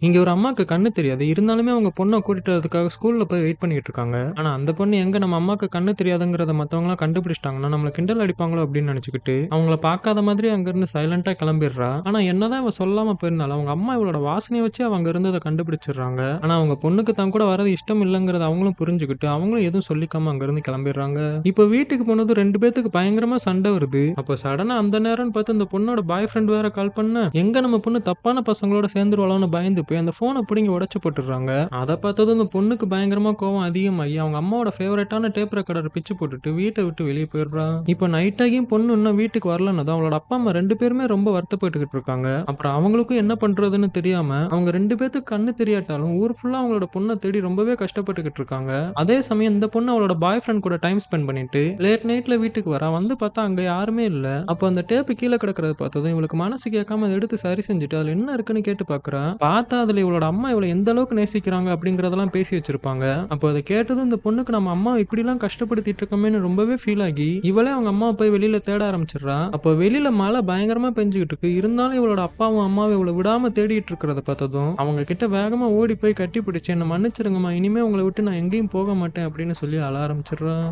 இங்க ஒரு அம்மாக்கு கண்ணு தெரியாது. இருந்தாலுமே அவங்க பொண்ண கூட்டிட்டு வரதுக்காக ஸ்கூல்ல போய் வெயிட் பண்ணிட்டு இருக்காங்க. ஆனா அந்த பொண்ணு எங்க நம்ம அம்மாக்கு கண்ணு தெரியாதுங்கிறத மத்தவங்கலாம் கண்டுபிடிச்சுட்டாங்கன்னா, நம்மள கிண்டல் அடிப்பாங்களோ அப்படின்னு நெனச்சுக்கிட்டு, அவங்கள பார்க்காத மாதிரி அங்கருந்து சைலன்ட்டா கெளம்பிர்றா. ஆனா என்னதான் இவ சொல்லாம போயிருந்தாலும், அவங்க அம்மா இவளோட வாசனைய வச்சே அவ அங்க இருந்தத கண்டுபிடிச்சுர்றாங்க. ஆனா அவங்க பொண்ணுக்கு தான் கூட வரது இஷ்டம் இல்லங்கிறத அவங்களும் புரிஞ்சுகிட்டு, அவங்களும் எதுவும் சொல்லிக்காம அங்கருந்து கெளம்பிர்றாங்க. இப்ப வீட்டுக்கு போனதும் 2 பேத்துக்கு பயங்கரமா சண்ட வருது. அப்ப சடனா அந்த நேரம்னு பார்த்து அந்த பொண்ணோட பாய் ஃப்ரெண்ட் வேற கால் பண்ண, எங்க நம்ம பொண்ணு தப்பான பசங்களோட சேர்ந்துருவாளோன்னு பயந்து போய் அந்த ஃபோன புடுங்கி உடைச்சு போட்டுர்றாங்க. அத பார்த்ததும் அந்த பொண்ணுக்கு பயங்கரமா கோவம் அதிகமாகி, அவங்க அம்மாவோட ஃபேவரைட்டான டேப் ரெக்கார்டர பிச்சு போட்டுட்டு வீட்ட விட்டு வெளிய போயிர்றா. இப்ப நைட் ஆகியும் பொண்ணு இன்னும் வீட்டுக்கு வரலன்னதும் அவளோட அப்பா, அம்மா 2 பேருமே ரொம்ப வருத்தப்பட்டுக்கிட்டு இருக்காங்க. அப்புறம் அவங்களுக்கும் என்ன பண்றதுன்னு தெரியாம, அவங்க 2 பேத்துக்கு கண்ணு தெரியாட்டாலும் ஊர் ஃபுல்லா அவங்களோட பொண்ண தேடி ரொம்பவே கஷ்டப்பட்டுக்கிட்டு இருக்காங்க. அதே சமயம் இந்த பொண்ணு அவளோட பாய் ஃப்ரெண்ட் கூட டைம் ஸ்பெண்ட் பண்ணிட்டு, லேட் நைட்ல வீட்டுக்கு வரா. வந்து பார்த்தா அங்க யாருமே இல்ல. அப்ப அந்த டேப் கீழ கிடக்கிறத பார்த்ததும் இவளுக்கு மனசு கேட்காம அத எடுத்து சரி செஞ்சுட்டு, அதுல என்ன இருக்குன்னு கேட்டு பார்க்குறா. பார்த்தா அதுல இவளோட அம்மா இவள எந்த அளவுக்கு நேசிக்கிறாங்க அப்படிங்கிறதெல்லாம் பேசி வச்சிருப்பாங்க. அப்போ அத கேட்டதும் இந்த பொண்ணுக்கு நம்ம அம்மாவ இப்படிலாம் கஷ்டப்படுத்திட்டு இருக்கோமேன்னு ரொம்பவே ஃபீல் ஆகி, இவளே அவங்க அம்மாவ போய் வெளியில தேட ஆரம்பிச்சிடுறா. அப்போ வெளியில மழை பயங்கரமா பெஞ்சுகிட்டு இருக்கு. இருந்தாலும் இவளோட அப்பாவும், அம்மாவும் இவள விடாம தேடிட்டு இருக்கிறத பார்த்ததும், அவங்க கிட்ட வேகமா ஓடி போய் கட்டி பிடிச்சு, "என்ன மன்னிச்சிடுங்கம்மா. இனிமே உங்கள விட்டு நான் எங்கேயும் போக மாட்டேன்" அப்படின்னு சொல்லி அழ ஆரம்பிச்சிடுறா.